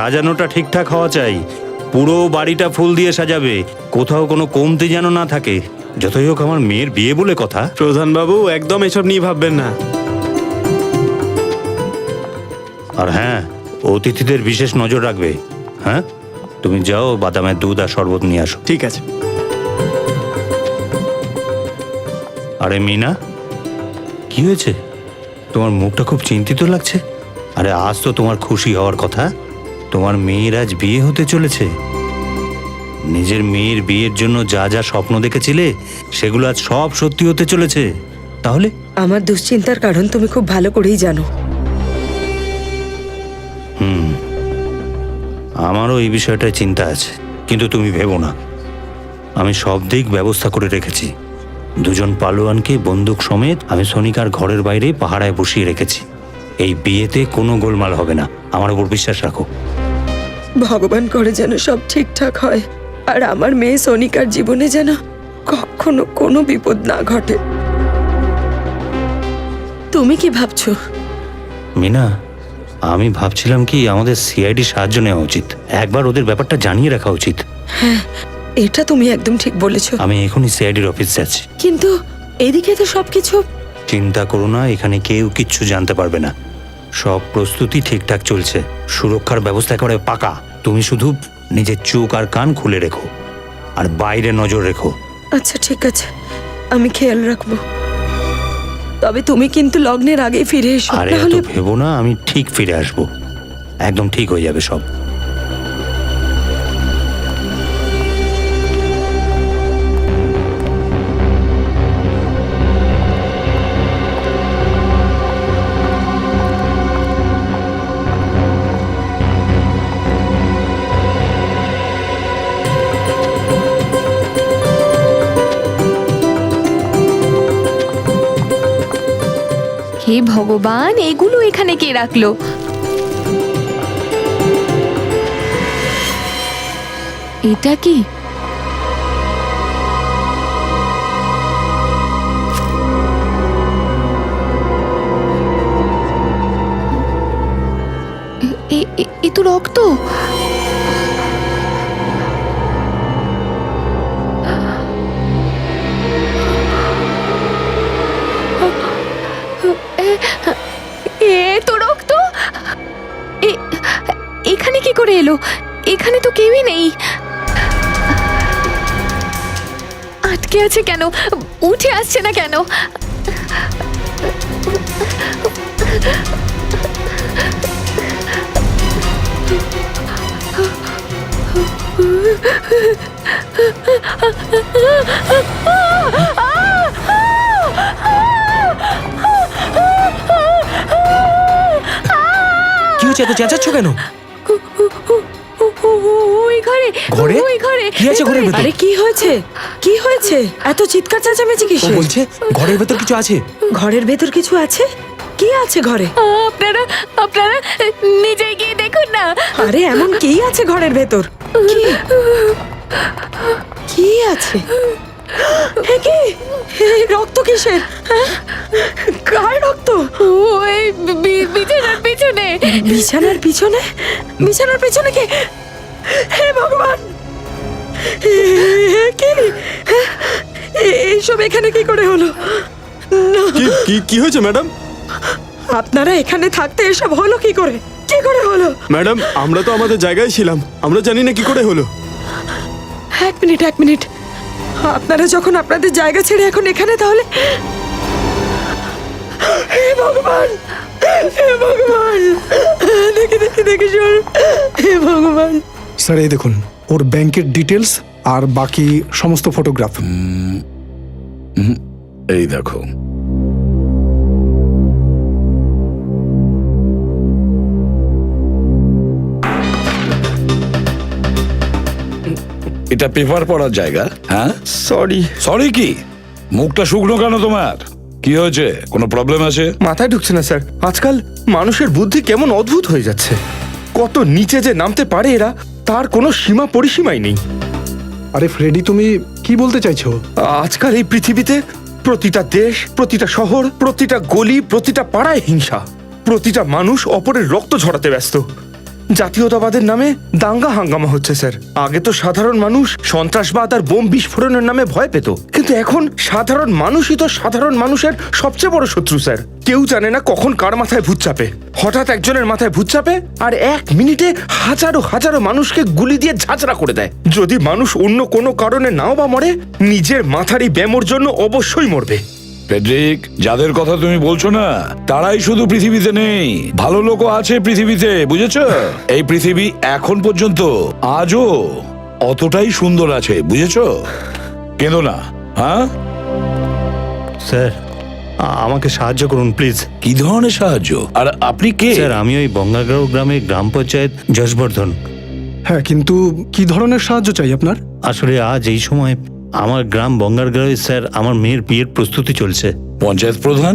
সাজানোটা ঠিকঠাক হওয়া চাই। পুরো বাড়িটা ফুল দিয়ে সাজাবে, কোথাও কোনো কমতি যেন না থাকে। যতই হোক আমার মেয়ের বিয়ে বলে কথা। প্রধানবাবু, একদম এসব নিয়ে ভাববেন না। আর হ্যাঁ, অতিথিদের বিশেষ নজর রাখবে। হ্যাঁ, তুমি যাও বাদামের দুধ আর শরবত নিয়ে আসো। ঠিক আছে। আরে মিনা, কি হয়েছে? তোমার মুখটা খুব চিন্তিত লাগছে। আরে আজ তো তোমার খুশি হওয়ার কথা, তোমার মেয়ের আজ বিয়ে হতে চলেছে। নিজের মেয়ের বিয়ের জন্য যা যা স্বপ্ন দেখেছিলে সেগুলো আজ সব সত্যি হতে চলেছে। তাহলে আমার দুশ্চিন্তার কারণ তুমি খুব ভালো করেই জানো। আমারও এই বিষয়টায় চিন্তা আছে, কিন্তু তুমি ভেবো না, আমি সব দিক ব্যবস্থা করে রেখেছি। দুজন পালোয়ানকে বন্দুক সমেত আমি সোনিকার ঘরের বাইরে পাহারায় বসিয়ে রেখেছি। এই বিয়েতে কোনো গোলমাল হবে না, আমার উপর বিশ্বাস রাখো। ভগবান করে যেন সব ঠিকঠাক হয়, আর আমার মেয়ে সোনিকার জীবনে যেন কখনো কোনো বিপদ না ঘটে। তুমি কি ভাবছো? মিনা, আমি ভাবছিলাম কি আমাদের সিআইডি সাহায্য নেওয়া উচিত। একবার ওদের ব্যাপারটা জানিয়ে রাখা উচিত। হ্যাঁ, এটা তুমি একদম ঠিক বলেছো। আমি এখনই সিআইডির অফিস যাচ্ছি। কিন্তু এদিকে তো সবকিছু। চিন্তা করো না, এখানে কেউ কিচ্ছু জানতে পারবে না। সব প্রস্তুতি ঠিকঠাক চলছে, সুরক্ষার ব্যবস্থা একেবারে পাকা। তুমি শুধু নিজের চোখ আর কান খুলে রেখো, আর বাইরে নজর রেখো। আচ্ছা ঠিক আছে, আমি খেয়াল রাখবো। তবে তুমি কিন্তু লগ্নের আগেই ফিরে এসো, আরে এত নাহলে ভেবো না, আমি ঠিক ফিরে আসবো। একদম ঠিক হয়ে যাবে সব। হে ভগবান, এগুলো এখানে কে রাখলো? এটা কি? এ তো রক্ত। এখানে কি করে এলো? এখানে তো কেউই নেই। আটকে আছে কেন? উঠে আসছে না কেন? কি হচ্ছে, এত চেঁচাচ্ছ কেন? ওই ঘরে। ঘরে? ওই ঘরে। কি আছে ঘরের ভেতর? আরে কি হয়েছে? কি হয়েছে? এত চিৎকার চেঁচামেচি ও কিসের? বলছে ঘরের ভেতর কিছু আছে। ঘরের ভেতর কিছু আছে? কি আছে ঘরে? আপনারা আপনারা নিজে গিয়ে দেখুন না। আরে এমন কি আছে ঘরের ভেতর? কি কি আছে? এ কি? এই রক্ত কিসের? হ্যাঁ? কার রক্ত? ওই বিছানার পিছনে। বিছানার পিছনে? বিছানার পিছনে কি? হে ভগবান, কি এইসব এখানে কি করে হলো? না, কি হয়েছে ম্যাডাম? আপনারা এখানে থাকতে এসব হলো কি করে? কি করে হলো? ম্যাডাম, আমরা তো আমাদের জায়গায় ছিলাম, আমরা জানি না কি করে হলো। এক মিনিট, আপনারা যখন আপনাদের জায়গা ছেড়ে এখন এখানে, তাহলে হে ভগবান, হে ভগবান, দেখি শোন, হে ভগবান। স্যার, এই দেখুন ওর ব্যাংকের ডিটেলস আর বাকি সমস্ত ফটোগ্রাফ। এই দেখো, এটা পেপার পড়ার জায়গা। হ্যাঁ, সরি কি? মুখটা শুকনো কেন তোমার? কি হয়েছে? কোনো প্রবলেম আছে? মাথায় ঢুকছে না স্যার, আজকাল মানুষের বুদ্ধি কেমন অদ্ভুত হয়ে যাচ্ছে। কত নিচে যে নামতে পারে এরা, তার কোনো সীমা পরিসীমাই নেই। আরে ফ্রেডি, তুমি কি বলতে চাইছো? আজকাল এই পৃথিবীতে প্রতিটা দেশ, প্রতিটা শহর, প্রতিটা গলি, প্রতিটা পাড়ায় হিংসা। প্রতিটা মানুষ অপরের রক্ত ঝরাতে ব্যস্ত। জাতীয়তাবাদের নামে দাঙ্গা হাঙ্গামা হচ্ছে স্যার। আগে তো সাধারণ মানুষ সন্ত্রাসবাদ আর বোম বিস্ফোরণের নামে ভয় পেত, কিন্তু এখন সাধারণ মানুষই তো সাধারণ মানুষের সবচেয়ে বড় শত্রু স্যার। কেউ জানে না কখন কার মাথায় ভূত চাপে। হঠাৎ একজনের মাথায় ভূত চাপে আর 1 মিনিটে হাজারো হাজারো মানুষকে গুলি দিয়ে ঝাঁঝরা করে দেয়। যদি মানুষ অন্য কোনো কারণে নাও বা মরে, নিজের মাথারই ব্যামোর জন্য অবশ্যই মরবে। ফেডরিক, যাদের কথা তুমি বলছো না তারাই শুধু পৃথিবীতে নেই, ভালো লোকও আছে পৃথিবীতে, বুঝেছো? এই পৃথিবী এখন পর্যন্ত আজও অতটাই সুন্দর আছে, বুঝেছো? কেঁদো না, হ্যাঁ? স্যার আমাকে সাহায্য করুন প্লিজ। কি ধরনের সাহায্য? আর আপনি কে? স্যার আমি ওই বঙ্গাগাঁও গ্রামের গ্রাম পঞ্চায়েত যশবর্ধন। হ্যাঁ, কিন্তু কি ধরনের সাহায্য চাই আপনার? আসলে আজ এই সময় আমার গ্রাম বঙ্গারগাঁওয়ে স্যার আমার মেয়ের বিয়ের প্রস্তুতি চলছে। পঞ্চায়েত প্রধান,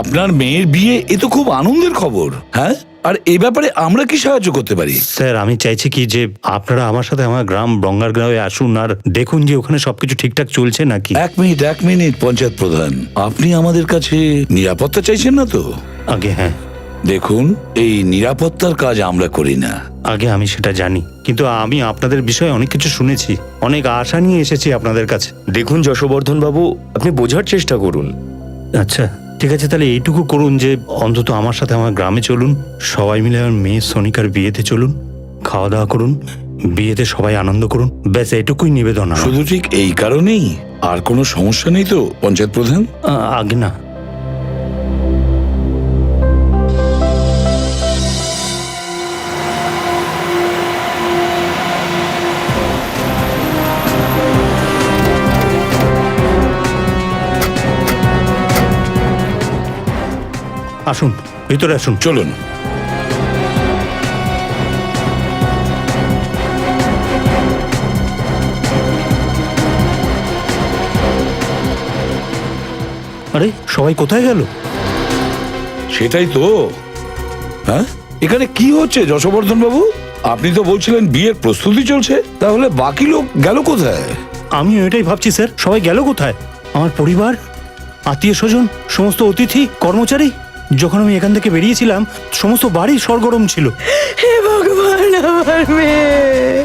আপনার মেয়ের বিয়ে, এ তো খুব আনন্দের খবর। হ্যাঁ, আর এই ব্যাপারে আমরা কি সাহায্য করতে পারি? স্যার আমি চাইছি কি যে আপনারা আমার সাথে আমার গ্রাম বঙ্গারগাঁওয়ে আসুন আর দেখুন যে ওখানে সবকিছু ঠিকঠাক চলছে নাকি। এক মিনিট পঞ্চায়েত প্রধান, আপনি আমাদের কাছে নিরাপত্তা চাইছেন না তো? আগে হ্যাঁ। দেখুন, এই নিরাপত্তার কাজ আমরা করি না। আগে আমি সেটা জানি, কিন্তু আমি আপনাদের বিষয়ে অনেক কিছু শুনেছি, অনেক আশা নিয়ে এসেছি আপনাদের কাছে। দেখুন যশবর্ধন বাবু, আপনি বোঝার চেষ্টা করুন। আচ্ছা ঠিক আছে, তাহলে এইটুকু করুন যে অন্তত আমার সাথে আমার গ্রামে চলুন, সবাই মিলে আমার মেয়ে সোনিকার বিয়েতে চলুন, খাওয়া দাওয়া করুন, বিয়েতে সবাই আনন্দ করুন, ব্যাস এটুকুই নিবেদন আমার। শুধু ঠিক এই কারণেই? আর কোনো সমস্যা নেই তো পঞ্চায়েত প্রধান? আগে না। আসুন ভিতরে আসুন। চলুন। আরে সবাই কোথায় গেল? সেটাই তো। হ্যাঁ, এখানে কি হচ্ছে যশবর্ধন বাবু? আপনি তো বলছিলেন বিয়ের প্রস্তুতি চলছে, তাহলে বাকি লোক গেল কোথায়? আমি এটাই ভাবছি স্যার, সবাই গেল কোথায়? আমার পরিবার, আত্মীয় স্বজন, সমস্ত অতিথি, কর্মচারী। যখন আমি এখান থেকে বেরিয়েছিলাম সমস্ত বাড়ি সরগরম ছিল। হে ভগবান, আমার মেয়ে!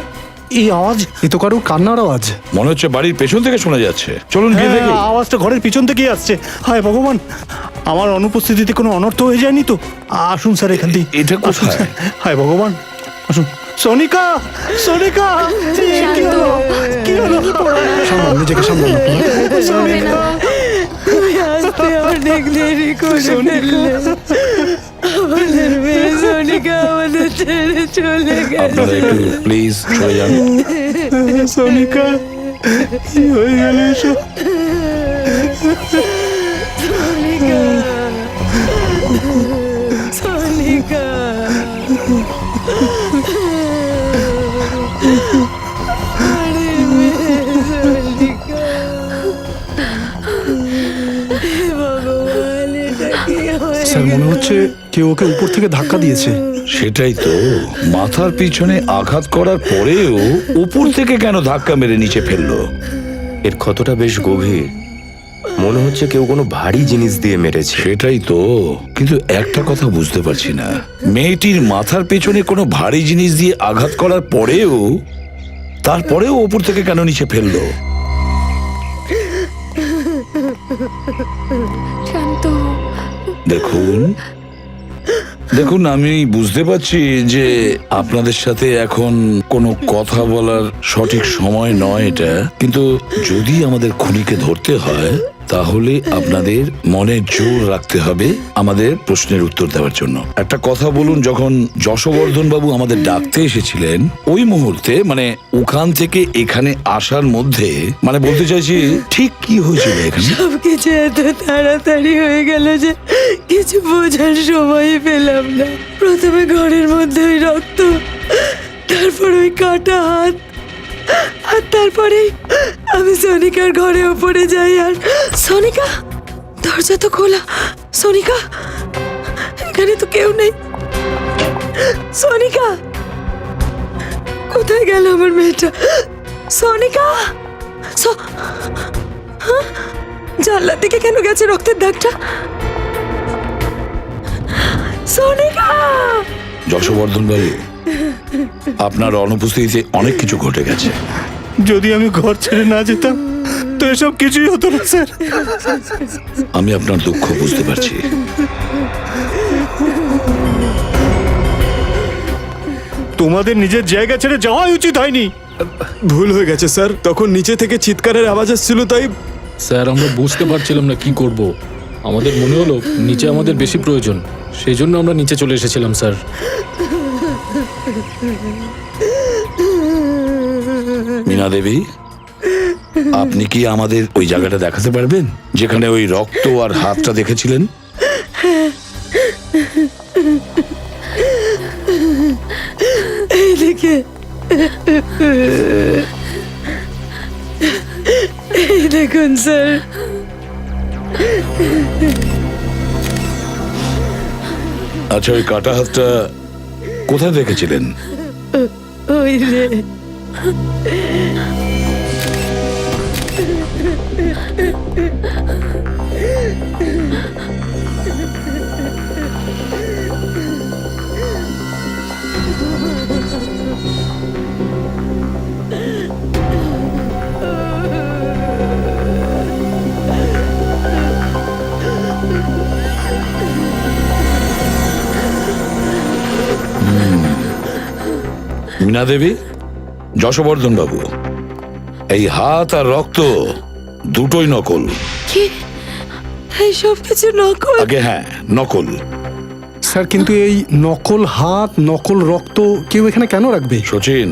এই আওয়াজ, এ তো কারোর কান্নার আওয়াজ। মনে হচ্ছে বাড়ির পেছন থেকে শোনা যাচ্ছে। চলুন গিয়ে হ্যাঁ, দেখি। আওয়াজটা ঘরের পিছন থেকেই আসছে। হায় ভগবান, আমার অনুপস্থিতিতে কোনো অনর্থ হয়ে যায়নি তো? আসুন স্যার এখান থেকে। এটা আসুন কোথায়? স্যার। হায় ভগবান, আসুন। সোনিকা, সোনিকা! কি হলো? কি হলো? সামলান, নিজেকে সামলান আপনারা। সোনিকা! তুমি আসতে অনেক দেরি করে ফেললে। আমাদের মেয়ে সোনিকা আমাদের ছেড়ে চলে গেল। আপনারা একটু প্লিজ সরে যান। সোনিকা, কি হয়ে গেল এসব? সোনিকা, সোনিকা, আরে মেয়ে সোনিকা! হে ভগবান, এটা কি হয়ে স্যার, মনে হচ্ছে কেউ ওকে উপর থেকে ধাক্কা দিয়েছে। সেটাই তো, মাথার পিছনে আঘাত করার পরেও উপর থেকে কেন ধাক্কা মেরে নিচে ফেললো? এর ক্ষতটা বেশ গভীর, মনে হচ্ছে কেউ কোনো ভারী জিনিস দিয়ে মেরেছে। সেটাই তো, কিন্তু একটা কথা বুঝতে পারছি না, মেয়েটির মাথার পেছনে কোনো ভারী জিনিস দিয়ে আঘাত করার পরেও তারপরেও উপর থেকে কেন নিচে ফেললো? শান্ত। দেখুন দেখুন, আমি বুঝতে পারছি যে আপনাদের সাথে এখন কোনো কথা বলার সঠিক সময় নয় এটা, কিন্তু যদি আমাদের খুনিকে ধরতে হয় তাহলে আপনাদের মনে জোর রাখতে হবে আমাদের প্রশ্নের উত্তর দেওয়ার জন্য। একটা কথা বলুন, যখন যশবর্ধন বাবু আমাদের ডাকতে এসেছিলেন ওই মুহূর্তে, মানে ওখান থেকে এখানে আসার মধ্যে, মানে বলতে চাইছি ঠিক কি হয়েছিল এখানে? সবকিছু এত তাড়াতাড়ি হয়ে গেল যে কিছু বোঝার সময়ই পেলাম না। প্রথমে ঘরের মধ্যে ওই রক্ত, তারপর ওই কাটা হাত, আর তারপরে আমি সোনিকার ঘরে ওপরে যাই। আর সোনিকা, দরজা তো খোলা। সোনিকা, এখানে তো কেউ নেই। সোনিকা, কোথায় গেল আমার মেয়েটা? সোনিকা! হ্যাঁ? জানলার দিকে কেন গেছে রক্তের দাগটা? সোনিকা! যশবর্ধন বাবু, আপনার অনুপস্থিতিতে অনেক কিছু ঘটে গেছে। যদি আমি ঘর ছেড়ে না যেতাম তো এসব কিছুই হতো না স্যার। আমি আপনার দুঃখ বুঝতে পারছি। তোমাদের নিজের জায়গা ছেড়ে যাওয়াই উচিত হয়নি। ভুল হয়ে গেছে স্যার, তখন নিচে থেকে চিৎকারের আওয়াজ আসছিল, তাই স্যার আমরা বুঝতে পারছিলাম না কি করব। আমাদের মনে হলো নিচে আমাদের বেশি প্রয়োজন, সেই জন্য আমরা নিচে চলে এসেছিলাম স্যার। মীনা দেবী, আপনি কি আমাদের ওই জায়গাটা দেখাতে পারবেন যেখানে ওই রক্ত আর হাতটা দেখেছিলেন? এইদিকে, এই দেখুন স্যার। আচ্ছা, ওই কাটা হাতটা কোথায় দেখেছিলেন? ওই রে, মীনা দেবী, যশবর্ধন বাবু, এই হাত আর রক্ত দুটোই নকল। কি এইসব কিছু নকল? আগে হ্যাঁ, নকল। স্যার কিন্তু এই নকল হাত নকল রক্ত কেউ এখানে কেন রাখবে? সচিন,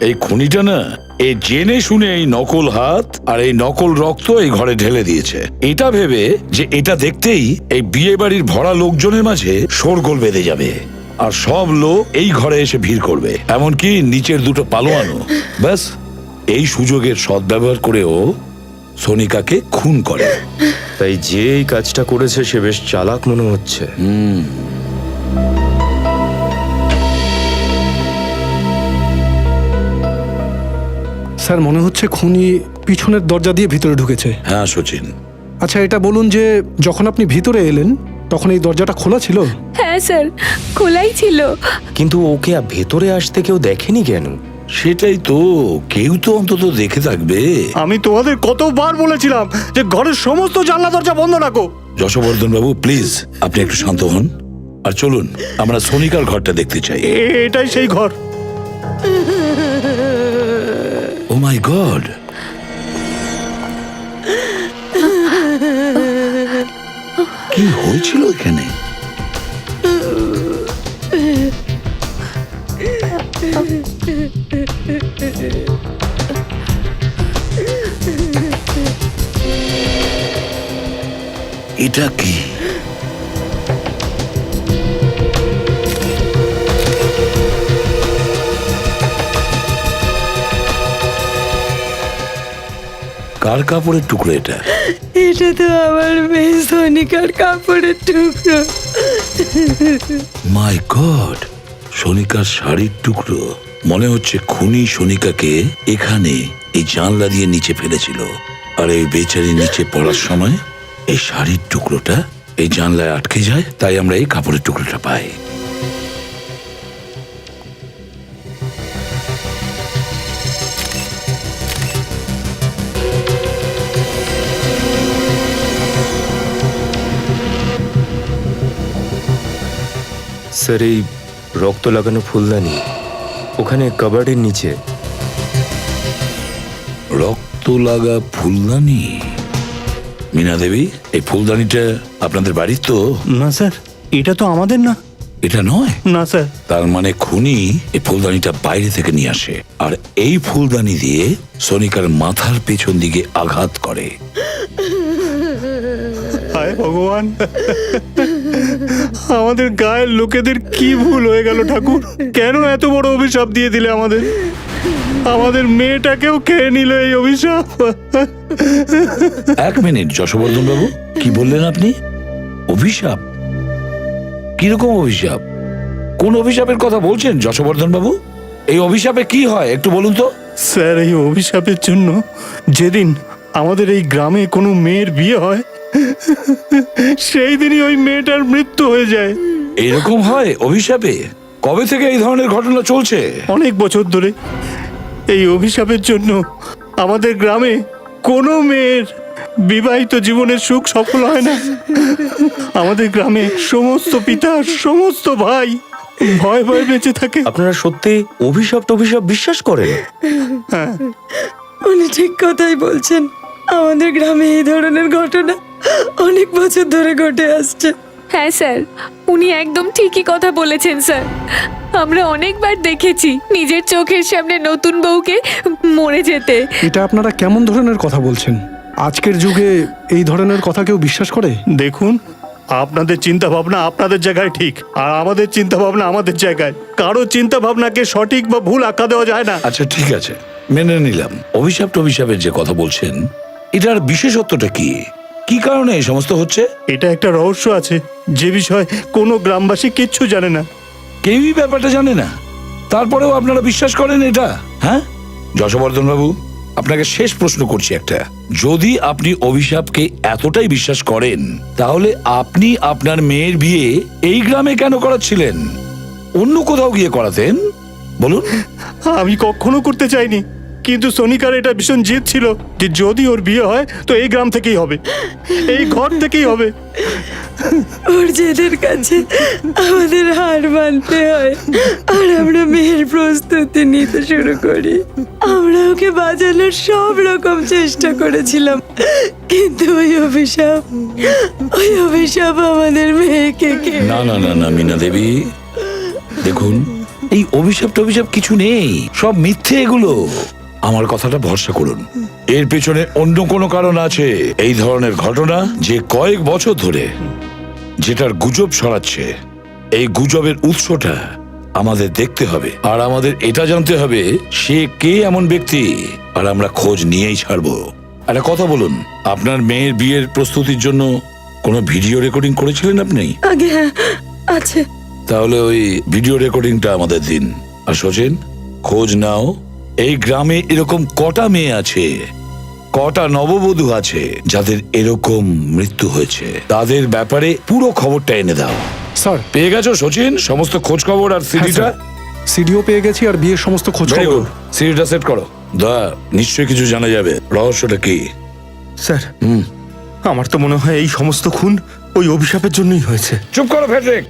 এই খুনিটা না এই জেনে শুনে এই নকল হাত আর এই নকল রক্ত এই ঘরে ঢেলে দিয়েছে, এটা ভেবে যে এটা দেখতেই এই বিয়ে বাড়ির ভরা লোকজনের মাঝে শোরগোল বেঁধে যাবে আর সব লোক এই ঘরে এসে ভিড় করবে, এমনকি নিচের দুটো পালোয়ানও। ব্যাস, এই সুযোগের সদ্ব্যবহার করেও সোনিকাকে খুন করে। তাই যে এই কাজটা করেছে সে বেশ চালাক মনে হচ্ছে। স্যার মনে হচ্ছে খুনি পিছনের দরজা দিয়ে ভিতরে ঢুকেছে। হ্যাঁ সচিন। আচ্ছা এটা বলুন যে যখন আপনি ভিতরে এলেন তখন এই দরজাটা খোলা ছিল? হ্যাঁ স্যার, খোলাই ছিল। কিন্তু ওকে ভেতরে আসতে কেউ দেখেনি কেন? সেটাই তো, কেউ তো অন্তত দেখে থাকবে। আমি তোমাদের কতবার বলেছিলাম যে ঘরের সমস্ত জানলা দরজা বন্ধ রাখো। যশবর্ধন বাবু প্লিজ আপনি একটু শান্ত হন আর চলুন আমরা সোনিকার ঘরটা দেখতে চাই। এটাই সেই ঘর। ও মাই গড, কি হয়েছিল এখানে? এটা কি? কার কাপড়ের টুকরো এটা? এটা তো আমার মেয়ে সোনিকার কাপড়ের টুকরো। মাই গড, সোনিকার শাড়ির টুকরো। মনে হচ্ছে খুনি সোনিকাকে এখানে এই জানলা দিয়ে নিচে ফেলেছিল আর এই বেচারি নিচে পড়ার সময় এই শাড়ির টুকরোটা এই জানলায় আটকে যায়, তাই আমরা এই কাপড়ের টুকরোটা পাই। স্যার, এই রক্ত লাগানো ফুলদানি ওখানে কাবার্ডের নিচে। রক্ত লাগা ফুলদানি? মীনা দেবী, এই ফুলদানিটা আপনাদের বাড়ির তো? না স্যার, এটা তো আমাদের না। এটা নয়? না স্যার। তার মানে খুনি এই ফুলদানিটা বাইরে থেকে নিয়ে আসে আর এই ফুলদানি দিয়ে সোনিকার মাথার পেছন দিকে আঘাত করে। হায় ভগবান, আমাদের গায়ের লোকেদের কি ভুল হয়ে গেল ঠাকুর? কেন এত বড় অভিশাপ দিয়ে দিলে আমাদের? আমাদের মেয়েটাকেও খেয়ে নিল এই অভিশাপ। এক মিনিট যশবর্ধন বাবু, কি বললেন আপনি? অভিশাপ? কিরকম অভিশাপ? কোন অভিশাপের কথা বলছেন যশবর্ধন বাবু? এই অভিশাপে কি হয় একটু বলুন তো। স্যার, এই অভিশাপের জন্য যেদিন আমাদের এই গ্রামে কোনো মেয়ের বিয়ে হয় সেই দিনই ওই মেয়েটার মৃত্যু হয়ে যায়। এরকম হয় অভিশাপে? কবে থেকে এই ধরনের ঘটনা চলছে? অনেক বছর ধরে এই অভিশাপের জন্য আমাদের গ্রামে কোনো মেয়ের বিবাহিত জীবনের সুখ সফল হয় না। আমাদের গ্রামে সমস্ত পিতা, সমস্ত ভাই ভয় ভয়ে বেঁচে থাকে। আপনারা সত্যি অভিশাপ টভিশাপ বিশ্বাস করেন? উনি ঠিক কথাই বলছেন। আমাদের গ্রামে এই ধরনের ঘটনা অনেক বছর ধরে ঘটে আসছে। হ্যাঁ স্যার, উনি একদম ঠিকই কথা বলেছেন স্যার। আমরা অনেকবার দেখেছি নিজের চোখের সামনে নতুন বউকে মরে যেতে। এটা আপনারা কেমন ধরনের কথা বলছেন? আজকের যুগে এই ধরনের কথা কেউ বিশ্বাস করে? দেখুন, আপনাদের চিন্তা ভাবনা আপনাদের জায়গায় ঠিক, আর আমাদের চিন্তা ভাবনা আমাদের জায়গায়। কারো চিন্তা ভাবনাকে সঠিক বা ভুল আখ্যা দেওয়া যায় না। আচ্ছা ঠিক আছে, মেনে নিলাম। অভিশাপ টভিশাপের যে কথা বলছেন, এটার বিশেষত্বটা কি? কি কারণে এই সমস্ত হচ্ছে? এটা একটা রহস্য আছে যে বিষয়ে কোনো গ্রামবাসী কিচ্ছু জানে না। কেউই ব্যাপারটা জানে না, তারপরেও আপনারা বিশ্বাস করেন এটা? হ্যাঁ যশবর্ধন বাবু, আপনাকে শেষ প্রশ্ন করছি একটা। যদি আপনি অভিশাপকে এতটাই বিশ্বাস করেন, তাহলে আপনি আপনার মেয়ের বিয়ে এই গ্রামে কেন করাচ্ছিলেন? অন্য কোথাও গিয়ে করাতেন, বলুন। আমি কখনো করতে চাইনি, কিন্তু সোনিকার এটা ভীষণ জেদ ছিল যে যদি ওর বিয়ে হয় তো এই গ্রাম থেকেই হবে, এই ঘর থেকেই হবে। ওর জেদের কাছে আমাদের হার মানতে হয়, আর আমরা মেয়ের প্রস্তুতি নিতে শুরু করি। আমরা ওকে বাঁচানোর সব রকম চেষ্টা করেছিলাম, কিন্তু ওই অভিশাপ আমাদের মেয়েকে না না না না মীনা দেবী, দেখুন, এই অভিশাপ টভিশাপ কিছু নেই, সব মিথ্যে এগুলো। আমার কথাটা ভরসা করুন, এর পেছনে অন্য কোনো কারণ আছে। এই ধরনের ঘটনা যে কয়েক বছর ধরে যেটার গুজব ছড়াচ্ছে, এই গুজবের উৎসটা আমাদের দেখতে হবে, আর আমাদের এটা জানতে হবে সে কে এমন ব্যক্তি, আর আমরা খোঁজ নিয়েই ছাড়বো। একটা কথা বলুন, আপনার মেয়ের বিয়ের প্রস্তুতির জন্য কোনো ভিডিও রেকর্ডিং করেছিলেন আপনি? আগে হ্যাঁ আছে। তাহলে ওই ভিডিও রেকর্ডিংটা আমাদের দিন। আর সচিন, খোঁজ নাও এই গ্রামে এরকম কটা মেয়ে আছে, কটা নববধূ আছে যাদের এরকম মৃত্যু হয়েছে, তাদের ব্যাপারে পুরো খবরটা এনে দাও। স্যার, পেয়ে গেছো সচিন সমস্ত খোঁজ খবর আর সিডিটা? সিডিও পেয়ে গেছি আর বিয়ের সমস্ত খোঁজ ভেরি খবর। গুড, সিডিটা সেট করো। দয়া, নিশ্চয়ই কিছু জানা যাবে। রহস্যটা কি? স্যার, আমার তো মনে হয় এই সমস্ত খুন ওই অভিশাপের জন্যই হয়েছে। চুপ করো ফেডরিক।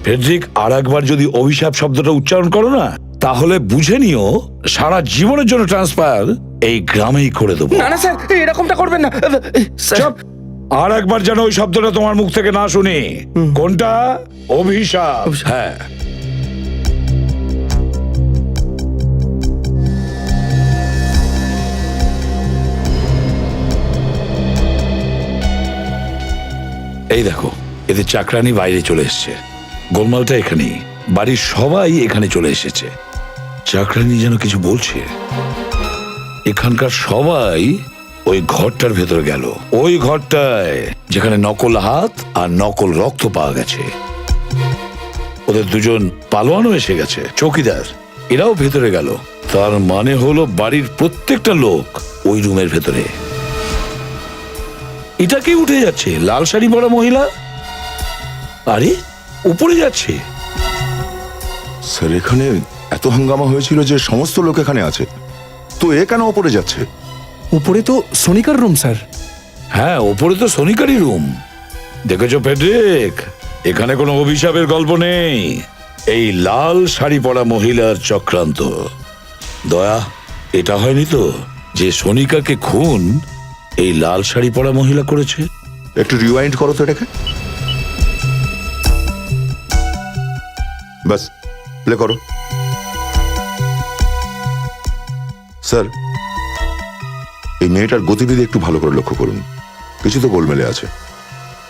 ফেডরিক, আর একবার যদি অভিশাপ শব্দটা উচ্চারণ করো না, তাহলে বুঝে নিও সারা জীবনের জন্য ট্রান্সফার এই গ্রামেই করে দেবো। না না স্যার, এরকমটা করবেন না স্যার। চুপ! আর একবার যেন ওই শব্দটা তোমার মুখ থেকে না শুনি। কোনটা? অভিশাপ। হ্যাঁ। এই দেখো, এদের চাকরানি বাইরে চলে এসছে, গোলমালটা এখানেই। বাড়ির সবাই এখানে চলে এসেছে। চাকরানি যেন কিছু বলছে। এখানকার সবাই ওই ঘরটার ভেতরে গেল, ওই ঘরটায় যেখানে নকল হাত আর নকল রক্ত পাওয়া গেছে। ওদের দুজন পালোয়ানও এসে গেছে, চৌকিদার, এরাও ভেতরে গেল। তার মানে হলো বাড়ির প্রত্যেকটা লোক ওই রুমের ভেতরে। এটা কি উঠে যাচ্ছে? লাল শাড়ি পরা মহিলা, আরে উপরে যাচ্ছে। স্যার, এখানে এত হাঙ্গামা হয়েছিল যে সমস্ত লোক এখানে আছে, তো এ কেন ওপরে যাচ্ছে? উপরে তো সোনিকার রুম স্যার। হ্যাঁ, ওপরে তো সোনিকারই রুম। দেখেছো ফেডরিক, এখানে কোনো অভিশাপের গল্প নেই, এই লাল শাড়ি পরা মহিলার চক্রান্ত। দয়া, এটা হয়নি তো যে সোনিকাকে খুন এই লাল শাড়ি পরা মহিলা করেছে? একটু রিওয়াইন্ড করো তো এটাকে। বাস, প্লে করো। স্যার, এই মেয়েটার গতিবিধি একটু ভালো করে লক্ষ্য করুন, কিছু তো গোলমেলে আছে।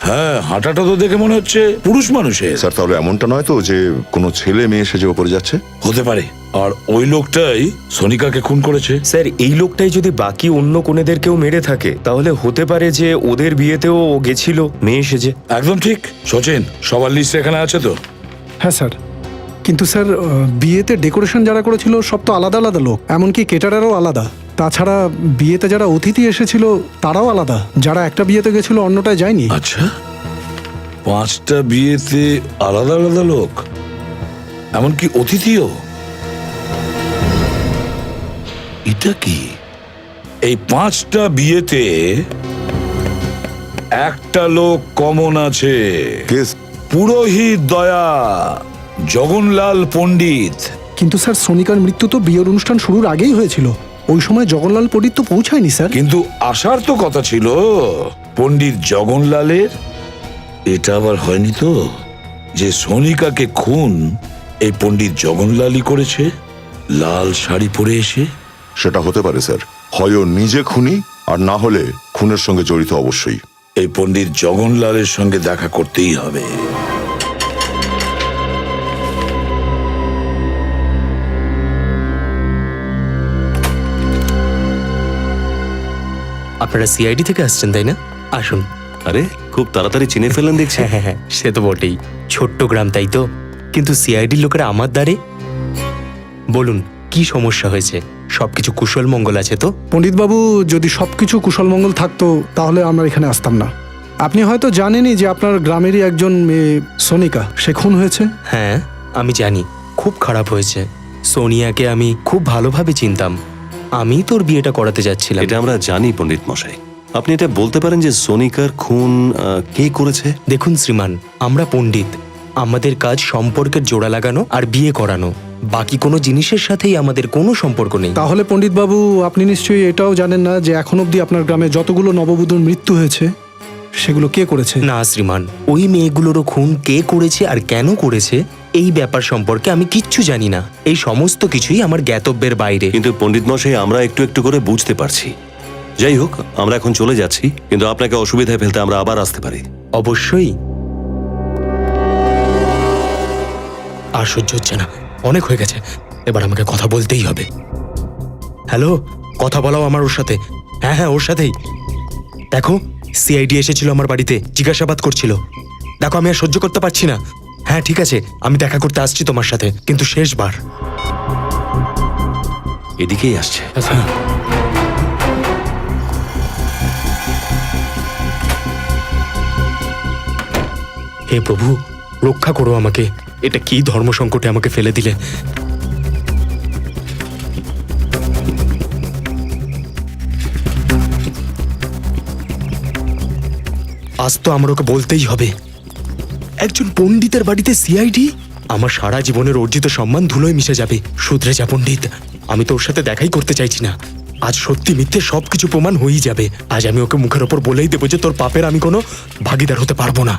হ্যাঁ, হাঁটাটা তো দেখে মনে হচ্ছে পুরুষ মানুষের। স্যার, তাহলে এমনটা নয় তো যে কোনো ছেলে মেয়ে সেজে ওপরে যাচ্ছে? হতে পারে, আর ওই লোকটাই সোনিকাকে খুন করেছে। স্যার, এই লোকটাই যদি বাকি অন্য কোনেদেরকেও মেরে থাকে, তাহলে হতে পারে যে ওদের বিয়েতেও ও গেছিল মেয়ে সেজে। একদম ঠিক। সচিন, সবার লিস্ট এখানে আছে তো? হ্যাঁ স্যার, কিন্তু স্যার বিয়েতে ডেকোরেশন যারা করেছিল সব তো আলাদা আলাদা লোক, এমনকি কেটারারও আলাদা। তাছাড়া বিয়েতে যারা অতিথি এসেছিল তারাও আলাদা, যারা একটা বিয়েতে গেছিল অন্যটায় যায়নি। আচ্ছা, 5টা বিয়েতে আলাদা আলাদা লোক। এমনকি অতিথিও। এটা কি? এই 5টা বিয়েতে একটা লোক কমন আছে। কেস পুরোহিত দয়া, জগনলাল পণ্ডিত। কিন্তু স্যার সোনিকার মৃত্যু তো বিয়ের অনুষ্ঠান শুরুর আগেই হয়েছিল। ওই সময় জগন্লাল পণ্ডিত তো পৌঁছায়নি স্যার। কিন্তু আসার তো কথা ছিল পণ্ডিত জগনলালের। এটা আবার হয়নি তো যে সোনিকাকে খুন এই পণ্ডিত জগনলালই করেছে, লাল শাড়ি পরে এসে? সেটা হতে পারে স্যার, হয় ও নিজে খুনি, আর না হলে খুনের সঙ্গে জড়িত অবশ্যই। এই পণ্ডিত জগনলালের সঙ্গে দেখা করতেই হবে। আপনারা সিআইডি থেকে আসছেন তাই না? আসুন। আরে খুব তাড়াতাড়ি চিনে ফেলেন দেখছি। হ্যাঁ হ্যাঁ, সে তো বটেই, ছোট্ট গ্রাম তাই তো। কিন্তু সিআইডির লোকেরা আমার দ্বারে। বলুন কি সমস্যা হয়েছে? সবকিছু কুশল মঙ্গল আছে তো? পণ্ডিতবাবু, যদি সবকিছু কুশলমঙ্গল থাকতো তাহলে আমরা এখানে আসতাম না। আপনি হয়তো জানেনই যে আপনার গ্রামেরই একজন মেয়ে সোনিকা, সে খুন হয়েছে। হ্যাঁ আমি জানি, খুব খারাপ হয়েছে। সোনিয়াকে আমি খুব ভালোভাবে চিনতাম। আমি তোর বিয়েটা করাতে যাচ্ছিলাম। এটা আমরা জানি পণ্ডিত মশাই। আপনি এটা বলতে পারেন যে সোনিকার খুন কে করেছে? দেখুন শ্রীমান, আমরা পণ্ডিত, আমাদের কাজ সম্পর্কের জোড়া লাগানো আর বিয়ে করানো। বাকি কোনো জিনিসের সাথেই আমাদের কোনো সম্পর্ক নেই। তাহলে পণ্ডিতবাবু, আপনি নিশ্চয়ই এটাও জানেন না যে এখন অবধি আপনার গ্রামে যতগুলো নববধূর মৃত্যু হয়েছে সেগুলো কে করেছে? না শ্রীমান, ওই মেয়েগুলোরও খুন কে করেছে আর কেন করেছে এই ব্যাপার সম্পর্কে আমি কিচ্ছু জানি না। এই সমস্ত কিছুই আমার জ্ঞাতব্যের বাইরে। কিন্তু পণ্ডিত মশাই, আমরা একটু একটু করে বুঝতে পারছি। যাই হোক, আমরা এখন চলে যাচ্ছি, কিন্তু আপনাকে অসুবিধায় ফেলতে আমরা আবার আসতে পারি। অবশ্যই। আর সহ্য হচ্ছে না, অনেক হয়ে গেছে, এবার আমাকে কথা বলতেই হবে। হ্যালো, কথা বলাও আমার ওর সাথে। হ্যাঁ হ্যাঁ, ওর সাথেই। দেখো, সিআইডি এসেছিল আমার বাড়িতে, জিজ্ঞাসাবাদ করছিল। দেখো, আমি আর সহ্য করতে পারছি না। হ্যাঁ ঠিক আছে, আমি দেখা করতে আসছি তোমার সাথে, কিন্তু শেষবার। এদিকেই আসছে। হে প্রভু, রক্ষা করো আমাকে। এটা কি ধর্ম সংকটে আমাকে ফেলে দিলে। আজ তো আমার ওকে বলতেই হবে। একজন পণ্ডিতের বাড়িতে সিআইডি? আমার সারা জীবনের অর্জিত সম্মান ধুলোয় মিশে যাবে। শুধরে যা পণ্ডিত, আমি তো ওর সাথে দেখাই করতে চাইছি না। আজ সত্যি মিথ্যে সবকিছু প্রমাণ হয়েই যাবে। আজ আমি ওকে মুখের ওপর বলেই দেবো যে তোর পাপের আমি কোনো ভাগিদার হতে পারবো না।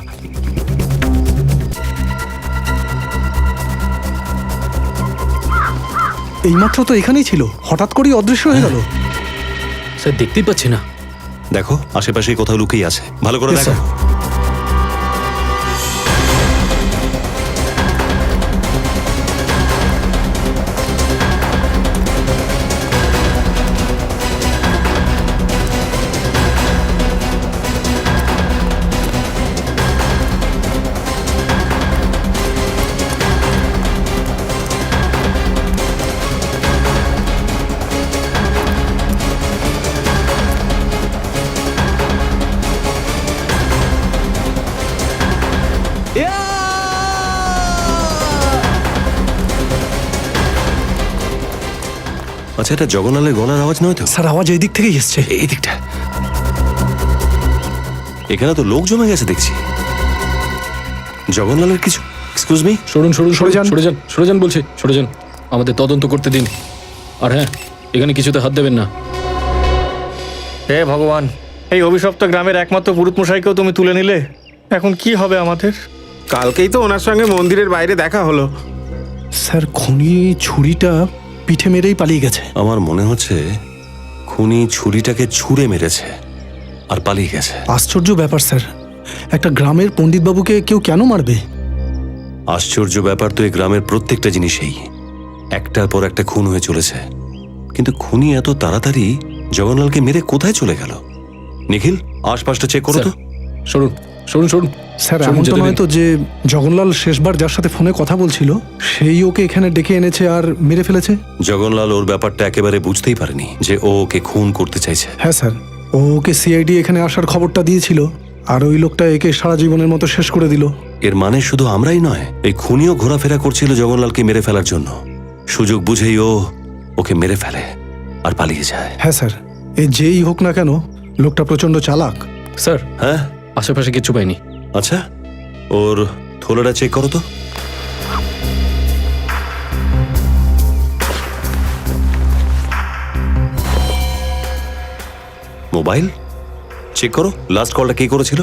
এইমাত্র তো এখানেই ছিল, হঠাৎ করেই অদৃশ্য হয়ে গেল। স্যার দেখতেই পাচ্ছি না। দেখো, আশেপাশেই কোথাও লুকিয়ে আছে, ভালো করে Yes, দেখো। sir. আচ্ছা, এটা জগন্নাথের গলার আওয়াজ নয় তো? স্যার, আওয়াজ এই দিক থেকেই এসছে। এই দিকটা। এখানে তো লোক জমে গেছে দেখছি। জগন্নাথের কিছু? Excuse me. সরুন সরুন, সরে যান। সরে যান, সরে যান বলছি, সরে যান। আমাদের তদন্ত করতে দিন। আর হ্যাঁ, এখানে কিছুতে হাত দেবেন না। হে ভগবান, এই অভিশপ্ত গ্রামের একমাত্র পুরুত মশাইকেও তুমি তুলে নিলে। এখন কি হবে আমাদের? কালকেই তো ওনার সঙ্গে মন্দিরের বাইরে দেখা হলো। স্যার, খুনি ছুরিটা পিঠে মেরেই পালিয়ে গেছে। আমার মনে হচ্ছে খুনি ছুরিটাকে ছুঁড়ে মেরেছে আর পালিয়ে গেছে। আশ্চর্য ব্যাপার স্যার, একটা গ্রামের পণ্ডিতবাবুকে কেউ কেন মারবে? আশ্চর্য ব্যাপার তো এই গ্রামের প্রত্যেকটা জিনিসেই একটার পর একটা খুন হয়ে চলেছে, কিন্তু খুনি এত তাড়াতাড়ি জগন্নাথকে মেরে কোথায় চলে গেল? নিখিল, আশপাশটা চেক করো তো। সরুন সরুন সরুন। স্যার, সরুন, এমন তো যেতে নয় দিন। তো যে জগন্লাল শেষবার যার সাথে ফোনে কথা বলছিল সেই ওকে এখানে ডেকে এনেছে আর মেরে ফেলেছে? জগন্লাল ওর ব্যাপারটা একেবারে বুঝতেই পারেনি যে ও ওকে খুন করতে চাইছে। হ্যাঁ স্যার, ও ওকে সিআইডি এখানে আসার খবরটা দিয়েছিল আর ওই লোকটা একে সারা জীবনের মতো শেষ করে দিল। এর মানে শুধু আমরাই নয়, এই খুনিও ঘোরাফেরা করছিল জগনলালকে মেরে ফেলার জন্য। সুযোগ বুঝেই ওকে মেরে ফেলে আর পালিয়ে যায়। হ্যাঁ স্যার, এ যেই হোক না কেন লোকটা প্রচন্ড চালাক। স্যার হ্যাঁ, আশেপাশে কিছু পাইনি। আচ্ছা, ওর থোলাটা চেক করো তো। মোবাইল চেক করো, লাস্ট কলটা কে করেছিল?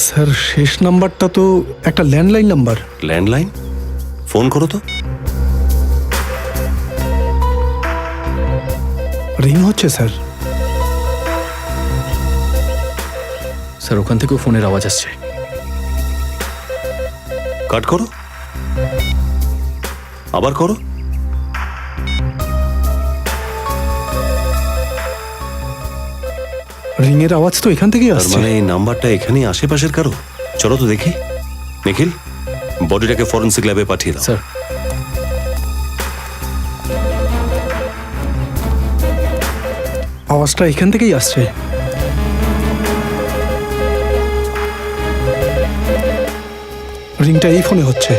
স্যার শেষ নাম্বারটা তো একটা ল্যান্ডলাইন নাম্বার। ল্যান্ডলাইন? ফোন করো তো। রিং হচ্ছে স্যার। স্যার ওখান থেকেও ফোনের আওয়াজ আসছে। কাট করো, আবার করো। রিং এর আওয়াজ তো এখান থেকেই তার আসছে। মানে এই নাম্বারটা এখানেই আশেপাশের কারো। চলো তো দেখি। নিখিল, বডিটাকে ফরেন্সিক ল্যাবে পাঠিয়ে দাও। স্যার আওয়াজটা এখান থেকেই আসছে। রিংটা এই ফোনে হচ্ছে।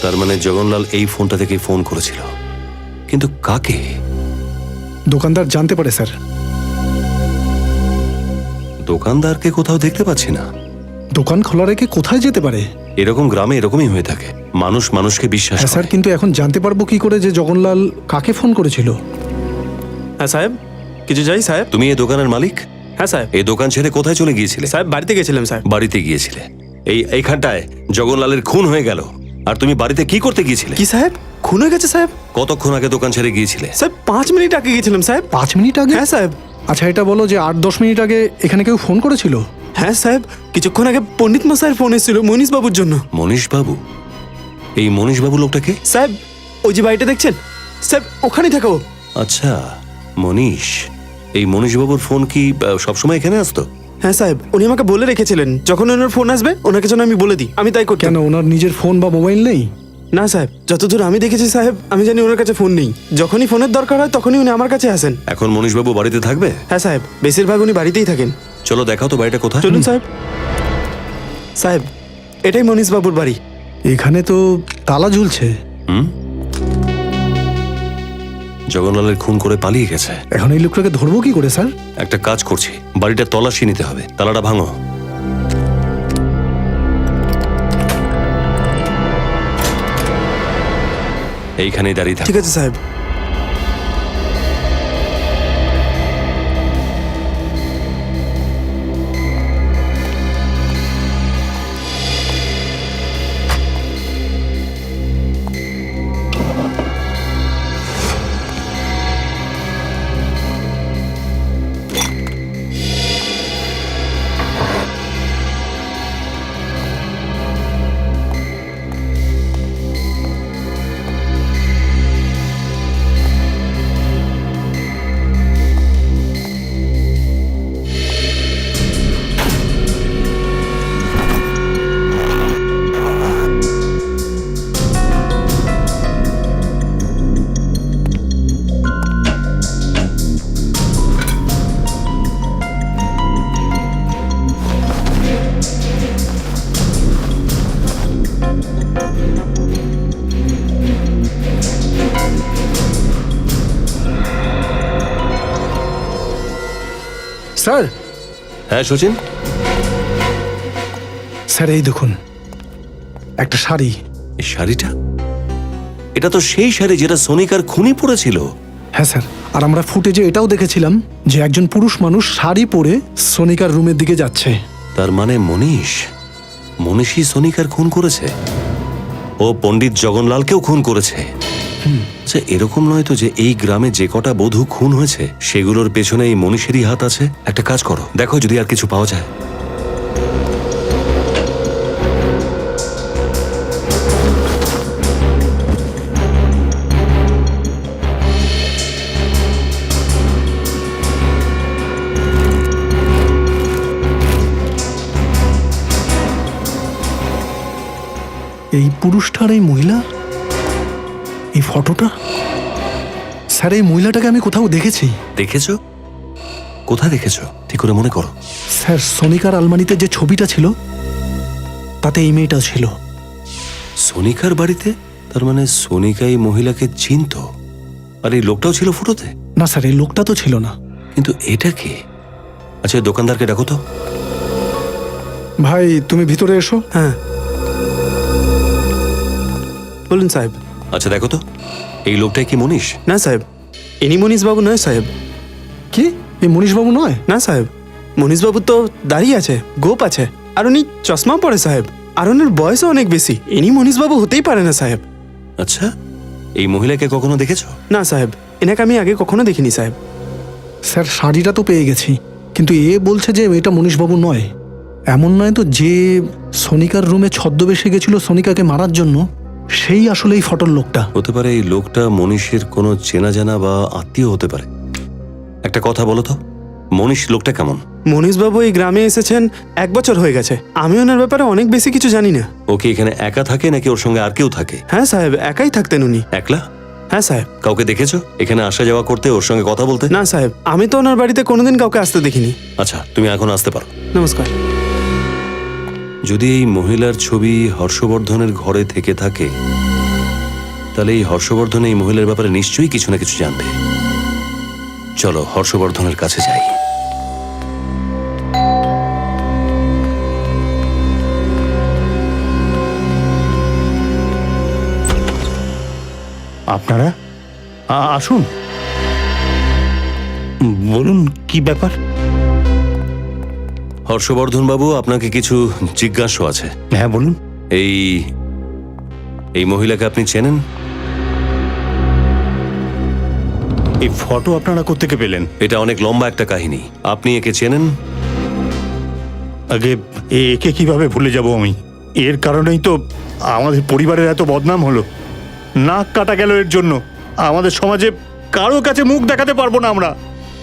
তার মানে জগনলাল এই ফোনটা থেকে ফোন করেছিল, কিন্তু কাকে? দোকানদার জানতে পারে স্যার। দোকানদারকে কোথাও দেখতে পাচ্ছি না। দোকান খোলা রেখে কোথায় যেতে পারে? এরকম গ্রামে এরকমই হয়ে থাকে, মানুষ মানুষকে বিশ্বাস হ্যাঁ স্যার, করে। কিন্তু এখন জানতে পারবো কি করে যে জগনলাল কাকে ফোন করেছিল? হ্যাঁ সাহেব, কিছু চাই সাহেব? তুমি এই দোকানের মালিক? হ্যাঁ সাহেব। এই দোকান ছেড়ে কোথায় চলে গিয়েছিলে? সাহেব বাড়িতে গেছিলাম সাহেব। বাড়িতে গিয়েছিলে। এইখানটায় জগনলালের খুন হয়ে গেল, আর তুমি বাড়িতে কি করতে গিয়েছিলে? কি সাহেব, খুন হয়ে গেছে সাহেব? কতক্ষণ আগে দোকান ছেড়ে গিয়েছিলে? সাহেব 5 মিনিট আগে গেছিলাম সাহেব। 5 মিনিট আগে? হ্যাঁ সাহেব। আচ্ছা এটা বলো যে 8-10 মিনিট আগে এখানে কেউ ফোন করেছিল? হ্যাঁ সাহেব, কিছুক্ষণ আগে পণ্ডিত মশাইয়ের ফোন এসেছিল মনীষ বাবুর জন্য। মনীষ বাবু? এই মনীষ বাবু লোকটাকে? সাহেব ওই যে বাড়িটা দেখছেন সাহেব, ওখানেই থাকো। আচ্ছা, মনীষ। এই মনীষ বাবুর ফোন কি সবসময় এখানে আসতো? হ্যাঁ সাহেব, উনি আমাকে বলে রেখেছিলেন যখন ওনার ফোন আসবে ওনাকে যেন আমি বলে দিই। আমি তাই করতাম। কেন ওনার নিজের ফোন বা মোবাইল নেই? না সাহেব, যতদূর আমি দেখেছি সাহেব, আমি জানি ওনার কাছে ফোন নেই। যখনই ফোনের দরকার হয় তখনই উনি আমার কাছে আসেন। এখন মনীষ বাবু বাড়িতে থাকবে? হ্যাঁ সাহেব, বেশিরভাগ উনি বাড়িতেই থাকেন। চলো দেখাও তো বাড়িটা কোথায়। চলুন সাহেব। সাহেব এটাই মনীষ বাবুর বাড়ি। এখানে তো তালা ঝুলছে। হুম, জগনলালের খুন করে পালিয়ে গেছে। এখন এই লোকটাকে ধরবো কি করে স্যার? একটা কাজ করছি, বাড়িটা তল্লাশি নিতে হবে। তালাটা ভাঙো। এইখানেই দাঁড়িয়ে থাক। ঠিক আছে সাহেব। স্যার। হ্যাঁ সচিন। স্যার এই দেখুন একটা শাড়ি। এই শাড়িটা? এটা তো সেই শাড়ি যেটা সোনিকার খুনি পরেছিল। হ্যাঁ স্যার, আর আমরা ফুটেজে এটাও দেখেছিলাম যে একজন পুরুষ মানুষ শাড়ি পরে সোনিকার রুমের দিকে যাচ্ছে। তার মানে মনীষই সোনিকার খুন করেছে। ও পণ্ডিত জগনলালকেও খুন করেছে। আচ্ছা, এরকম নয় তো যে এই গ্রামে যে কটা বধূ খুন হয়েছে সেগুলোর পেছনে এই মনীষেরই হাত আছে? একটা কাজ করো, দেখো যদি আর কিছু পাওয়া যায়। এই পুরুষটার এই মহিলা, এই ফটোটা। স্যার এই মহিলাটাকে আমি কোথাও দেখেছি। দেখেছো? কোথায় দেখেছো ঠিক করে মনে করো। স্যার সোনিকার আলমারিতে যে ছবিটা ছিল তাতে এই মেয়েটাও ছিল। সোনিকার বাড়িতে? তার মানে সোনিকা এই মহিলাকে চিনতো, আর এই লোকটাও ছিল ফটোতে? না স্যার, এই লোকটা তো ছিল না। কিন্তু এটা কে? আচ্ছা, এই দোকানদারকে ডাকো তো। ভাই তুমি ভিতরে এসো। হ্যাঁ, বলুন সাহেব। আচ্ছা দেখো তো, এই লোকটাই কি মনীষ? না সাহেব, ইনি মনীষবাবু নয় সাহেব। কি এই মনীষবাবু নয়? না সাহেব, মনীষবাবু তো দাঁড়িয়ে আছে, গোপ আছে, আর উনি চশমা পরে সাহেব, আর ওনার বয়সও অনেক বেশি। ইনি মনীষবাবু হতেই পারে না সাহেব। আচ্ছা, এই মহিলাকে কখনো দেখেছো? না সাহেব, এনাকে আমি আগে কখনো দেখিনি সাহেব। স্যার শাড়িটা তো পেয়ে গেছি, কিন্তু এ বলছে যে এটা মনীষবাবু নয়। এমন নয় তো যে সোনিকার রুমে ছদ্মবেশে গেছিল সোনিকাকে মারার জন্য, সেই আসলে এই ফটোর লোকটা? হতে পারে এই লোকটা মনীষের কোনো চেনা জানা বা আত্মীয় হতে পারে। একটা কথা বলো তো, মনীষ লোকটা কেমন? মনীষবাবু এই গ্রামে এসেছেন 1 বছর হয়ে গেছে। আমি ওনার ব্যাপারে অনেক বেশি কিছু জানি না। ও কি এখানে একা থাকে নাকি ওর সঙ্গে আর কেউ থাকে? হ্যাঁ সাহেব, একাই থাকতেন উনি। একলা? হ্যাঁ সাহেব। কাউকে দেখেছো এখানে আসা যাওয়া করতে, ওর সঙ্গে কথা বলতে? না সাহেব, আমি তো ওনার বাড়িতে কোনোদিন কাউকে আসতে দেখিনি। আচ্ছা, তুমি এখন আসতে পারো। নমস্কার। যদি এই মহিলার ছবি হর্ষবর্ধনের ঘরে থেকে থাকে, তাহলে এই হর্ষবর্ধন এই মহিলার ব্যাপারে নিশ্চয়ই কিছু না কিছু জানবে। চলো হর্ষবর্ধনের কাছে যাই। আপনারা আসুন, বলুন কি ব্যাপার? হর্ষবর্ধন বাবু, আপনাকে কিছু জিজ্ঞাসা আছে। হ্যাঁ বলুন। এই মহিলাকে আপনি চেনেন? এই ফটো আপনারা কোত্থেকে পেলেন? এটা অনেক লম্বা একটা কাহিনী। আপনি একে চেনেন? আগে একে কিভাবে ভুলে যাব আমি? এর কারণেই তো আমাদের পরিবারের এত বদনাম হলো। নাক কাটা গেল এর জন্য। আমাদের সমাজে কারো কাছে মুখ দেখাতে পারবো না আমরা।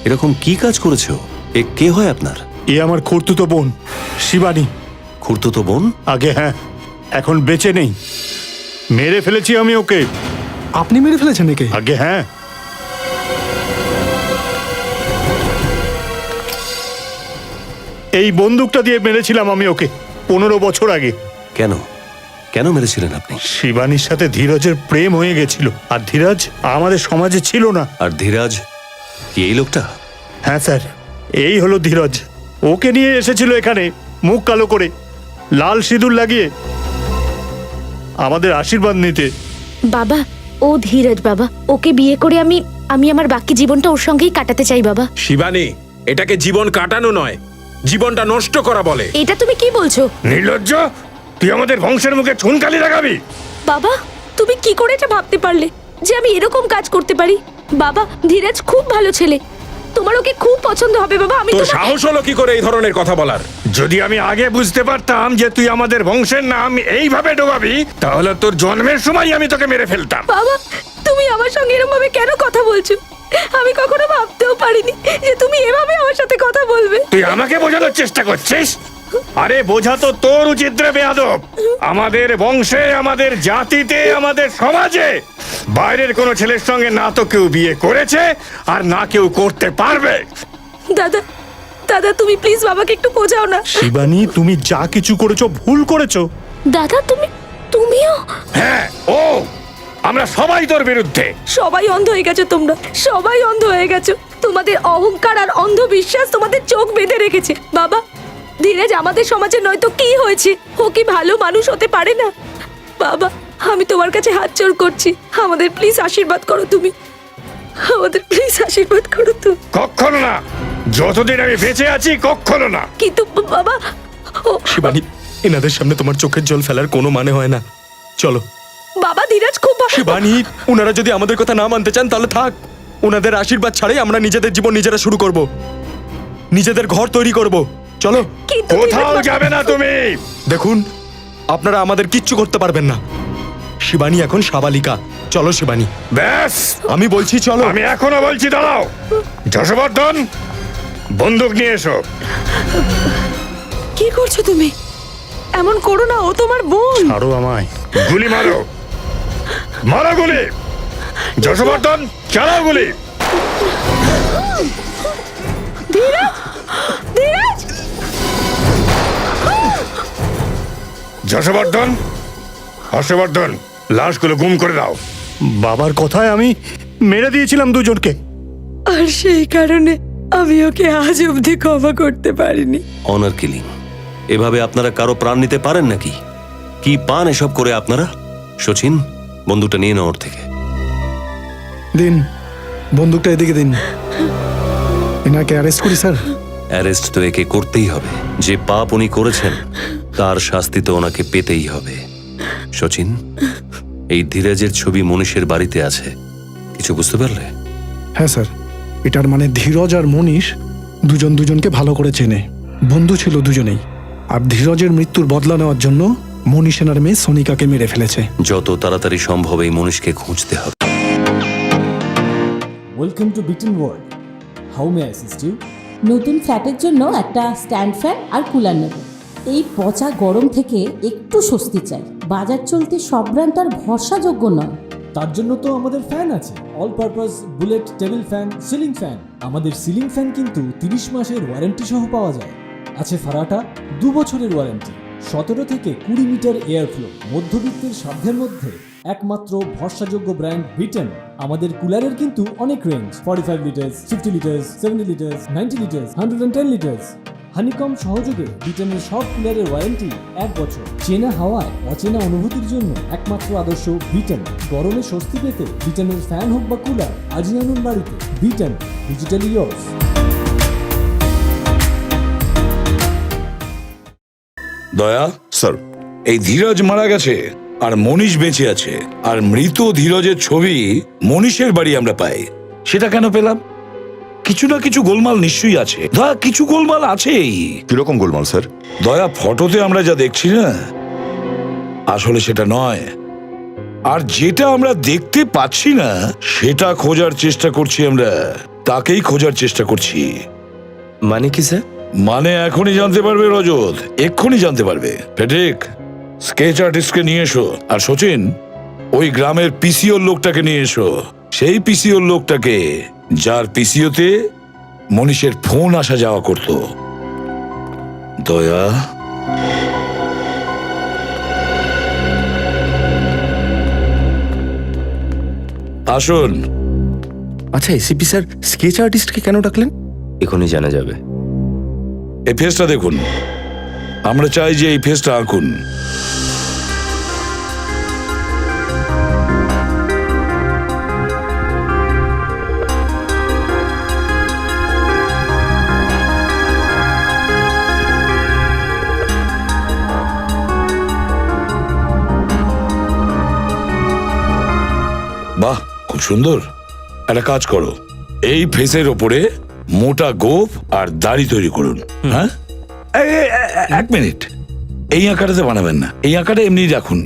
এরকম কি কাজ করেছো? এ কে হয় আপনার? এ আমার খুড়তুতো বোন শিবানী। খুড়তুতো বোন? আগে হ্যাঁ, এখন বেঁচে নেই। মেরে ফেলেছি আমি ওকে। আপনি মেরে ফেলেছেন একে? আগে হ্যাঁ। এই বন্দুকটা দিয়ে মেরেছিলাম আমি ওকে 15 বছর আগে। কেন কেন মেরেছিলেন আপনি? শিবানীর সাথে ধীরজের প্রেম হয়ে গেছিল, আর ধীরজ আমাদের সমাজে ছিল না। আর ধীরাজ কি এই লোকটা? হ্যাঁ স্যার, এই হলো ধীরজ। ওকে নিয়ে এসেছিল এখানে মুখ কালো করে, লাল সিঁদুর লাগিয়ে আমাদের আশীর্বাদ নিতে। বাবা, ও ধীরজ বাবা, ওকে বিয়ে করে আমি আমার বাকি জীবনটা ওর সঙ্গেই কাটাতে চাই বাবা। শিবানী, এটাকে জীবন কাটানো নয়, জীবনটা নষ্ট করা বলে। এটা তুমি কি বলছো? নির্লজ্জ, তুই আমাদের বংশের মুখে চুনকালি লাগাবি? বাবা, তুমি কি করে এটা ভাবতে পারলে যে আমি এরকম কাজ করতে পারি? বাবা, ধীরজ খুব ভালো ছেলে, তোমার ওকে খুব পছন্দ হবে বাবা। আমি তোর সাহস হলো কি করে এই ধরনের কথা বলার? যদি আমি আগে বুঝতে পারতাম যে তুই আমাদের বংশের নাম এইভাবে ডোবাবি, তাহলে তোর জন্মের সময় আমি তোকে মেরে ফেলতাম। বাবা, তুমি আমার সঙ্গে এরকম ভাবে কেন কথা বলছো? আমি কখনো ভাবতেও পারিনি যে তুমি এভাবে আমার সাথে কথা বলবে। তুই আমাকে বোঝানোর চেষ্টা করছিস? আরে বোঝা তো তোর উচিত রে বেয়াদব। আমাদের বংশে, আমাদের জাতিতে, আমাদের সমাজে বাইরের কোনো ছেলের সঙ্গে না তো কেউ বিয়ে করেছে আর না কেউ করতে পারবে। দাদা, দাদা তুমি প্লিজ বাবাকে একটু বোঝাও না। শিবানী, তুমি যা কিছু করেছো ভুল করেছো। দাদা, তুমিও? হ্যাঁ, ও আমরা সবাই তোর বিরুদ্ধে। সবাই অন্ধ হয়ে গেছো তোমরা, সবাই অন্ধ হয়ে গেছো। তোমাদের অহংকার আর অন্ধবিশ্বাস তোমাদের চোখ বেঁধে রেখেছে। বাবা, ধীরজ আমাদের সমাজে নয়তো কি হয়েছে? ও কি ভালো মানুষ হতে পারে না? বাবা, আমি তোমার কাছে হাত জোড় করছি, আমাদের প্লিজ আশীর্বাদ করো তুমি। আমাদের প্লিজ আশীর্বাদ করো তুমি। কখনো না, যতদিন আমি বেঁচে আছি কখনো না। কিন্তু বাবা, শিবানী, এনাদের সামনে তোমার চোখের জল ফেলার কোনো মানে হয় না। চলো। বাবা, ধীরজ খুব শিবানী, ওনারা যদি আমাদের কথা না মানতে চান তাহলে থাক। ওনাদের আশীর্বাদ ছাড়াই আমরা নিজেদের জীবন নিজেরা শুরু করব, নিজেদের ঘর তৈরি করব। চলো। কোথাও যাবে না তুমি। দেখুন, আপনারা আমাদের কিচ্ছু করতে পারবেন না। শিবানী এখন সাবালিকা। চলো শিবানী। ব্যাস, আমি বলছি চলো। আমি এখনো বলছি দাঁড়াও। যশবর্ধন, বন্দুক নিয়ে এসো। কি করছো তুমি? এমন করো না, ও তোমার বোন। ছাড়ো আমায়। গুলি মারো, মারো গুলি। যশবর্ধন, চালাও গুলি। ধীরজ, ধীরজ, যশবর্ধন, হর্ষবর্ধন, লাশগুলো গুম করে দাও। বাবার কথায় আমি মেরে দিয়েছিলাম দুজনকে। আর সেই কারণে আমি ওকে আজ অবধি ক্ষমা করতে পারিনি। অনার কিলিং, এভাবে আপনারা কারো প্রাণ নিতে পারেন নাকি? কি পান এসব করে আপনারা? সচিন, বন্দুকটা নিয়ে নাও ওর থেকে। দিন বন্দুকটা এদিকে দিন। এনাকে অ্যারেস্ট করি স্যার? অ্যারেস্ট তো একে করতেই হবে। যে পাপ উনি করেছেন তার শাস্তি তো ওনাকে পেতেই হবে। সচিন, এই ধীরাজের ছবি মনীষের বাড়িতে আছে, কিছু বুঝতে পারলে? হ্যাঁ স্যার, এটার মানে ধীরজ আর মনীষ দুজন দুজনকে ভালো করে চেনে, বন্ধু ছিল দুজনেই। আর ধীরজের মৃত্যুর বদলা নেওয়ার জন্য মনীষ এনার মেয়ে সোনিকাকে মেরে ফেলেছে। যত তাড়াতাড়ি সম্ভব এই মনীষকে খুঁজতে হবে। ওয়েলকাম টু বিটেন world. How may I assist you? নতুন ফ্ল্যাটের জন্য একটা স্ট্যান্ড ফ্যান আর কুলার নেব। এই পচা গরম থেকে একটু স্বস্তি চাই। বাজার চলতে সব ব্র্যান্ড আর ভরসাযোগ্য নয়। তার জন্য তো আমাদের ফ্যান আছে, all purpose bullet table fan, ceiling fan. আমাদের সিলিং ফ্যান কিন্তু 30 মাসের ওয়ারেন্টি সহ পাওয়া যায়। আছে ফারাটা 2 বছরের ওয়ারেন্টি, 17 থেকে 20 মিটার এয়ার ফ্লো, মধ্যবিত্তের সাধ্যের মধ্যে একমাত্র ভরসাযোগ্য ব্র্যান্ড বিটেন। আমাদের কুলারের কিন্তু অনেক range, 45 litres, 50 litres, 70 litres, 90 litres, 110 litres. Honeycomb সহযোগে বিটেনের সব কুলারের ওয়ারেন্টি 1 বছর। চেনা হাওয়ায় অচেনা অনুভূতির জন্য একমাত্র আদর্শ বিটেন। গরমে স্বস্তি পেতে বিটেনের ফ্যান হোক বা কুলার, আজই আনুন বাড়িতে। Beaten, digitally years. দয়া স্যার, এই ধীরজ মারা গেছে আর মনীষ বেঁচে আছে, আর মৃত ধীরজের ছবি মনীষের বাড়ি আমরা পাই। সেটা কেন পেলাম? কিছু না কিছু গোলমাল নিশ্চয়ই আছে। দয়া, কিছু গোলমাল আছেই। কিরকম গোলমাল স্যার? দয়া, ফটোতে আমরা যা দেখছি না, আসলে সেটা নয়। আর যেটা আমরা দেখতে পাচ্ছি না সেটা খোঁজার চেষ্টা করছি আমরা, তাকেই খোঁজার চেষ্টা করছি। মানে কি স্যার? মানে এখনই জানতে পারবে রজত, এক্ষুনি জানতে পারবে। ফেডরিক, স্কেচ আর্টিস্টকে নিয়ে এসো। আর সচিন, ওই গ্রামের পিসিওর লোকটাকে নিয়ে এসো। সেই পিসিওর লোকটাকে যার পিসিওতে মনীষের ফোন আসা যাওয়া করত। দয়া, আসুন। আচ্ছা এসিপি স্যার, স্কেচ আর্টিস্টকে কেন ডাকলেন? এখনই জানা যাবে। এই ফেসটা দেখুন, আমরা চাই যে এই ফেসটা আঁকুন। বাহ, খুব সুন্দর। একটা কাজ করো, এই ফেসের ওপরে মোটা গোঁফ আর দাড়ি তৈরি করুন। হ্যাঁ, এক মিনিট, এই আঁকাটাতে বানাবেন না, এই আঁকাটা এমনি রাখুন।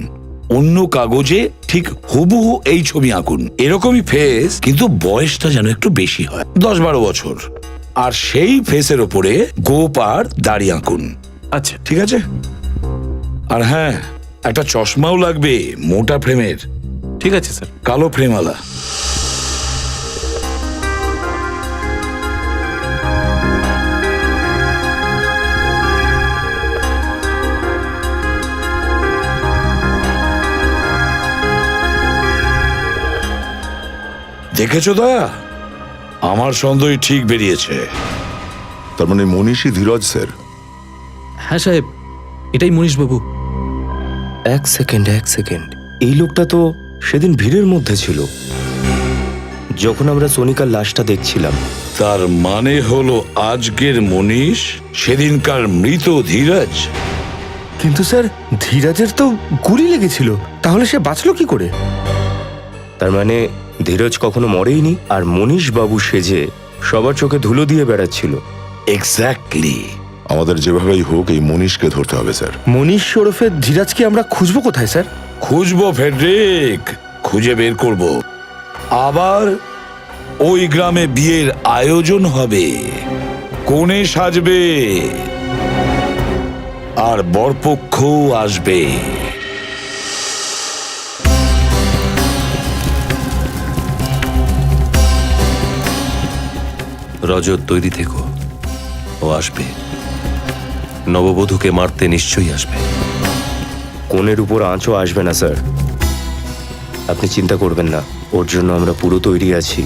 অন্য কাগজে ঠিক হুবহু এই ছবি আঁকুন, এরকমই ফেস, কিন্তু বয়সটা যেন একটু বেশি হয়, 10-12 বছর। আর সেই ফেসের ওপরে গোঁফ আর দাড়ি আঁকুন। আচ্ছা ঠিক আছে? আর হ্যাঁ, একটা চশমাও লাগবে, মোটা ফ্রেমের। ঠিক আছে স্যার। কালো ফ্রেমওয়ালা। দেখেছো দয়া, আমার সন্দেহ ঠিক বেরিয়েছে। তার মানে মনীষী ধীরজ স্যার? হ্যাঁ সাহেব, এটাই মনীষবাবু। এক সেকেন্ড, এই লোকটা তো সেদিন ভিড়ের মধ্যে ছিল যখন আমরা সোনিকার লাশটা দেখছিলাম। তার মানে হলো আজকের মনীষ সেদিনকার মৃত ধীরজ। কিন্তু স্যার, ধীরাজের তো গুলি লেগেছিল, তাহলে সে বাঁচলো কি করে? তার মানে ধীরজ কখনো মরেইনি, আর মনীষ বাবু সেজে সবার চোখে ধুলো দিয়ে বেড়াচ্ছিল। এক্স্যাক্টলি। আমাদের যেভাবেই হোক এই মনীষকে ধরতে হবে স্যার। মনীষ ওরফে ধীরাজকে আমরা খুঁজবো কোথায় স্যার? খুঁজবো ফেডরিক, খুঁজে বের করব। আবার ওই গ্রামে বিয়ের আয়োজন হবে, কনে সাজবে আর বরপক্ষও আসবে। রজত, তৈরি থেকো, ও আসবে। নববধূকে মারতে নিশ্চয়ই আসবে। কনের উপর আঁচও আসবে না স্যার। আপনি চিন্তা করবেন না, ওর জন্য আমরা পুরো তৈরি আছি।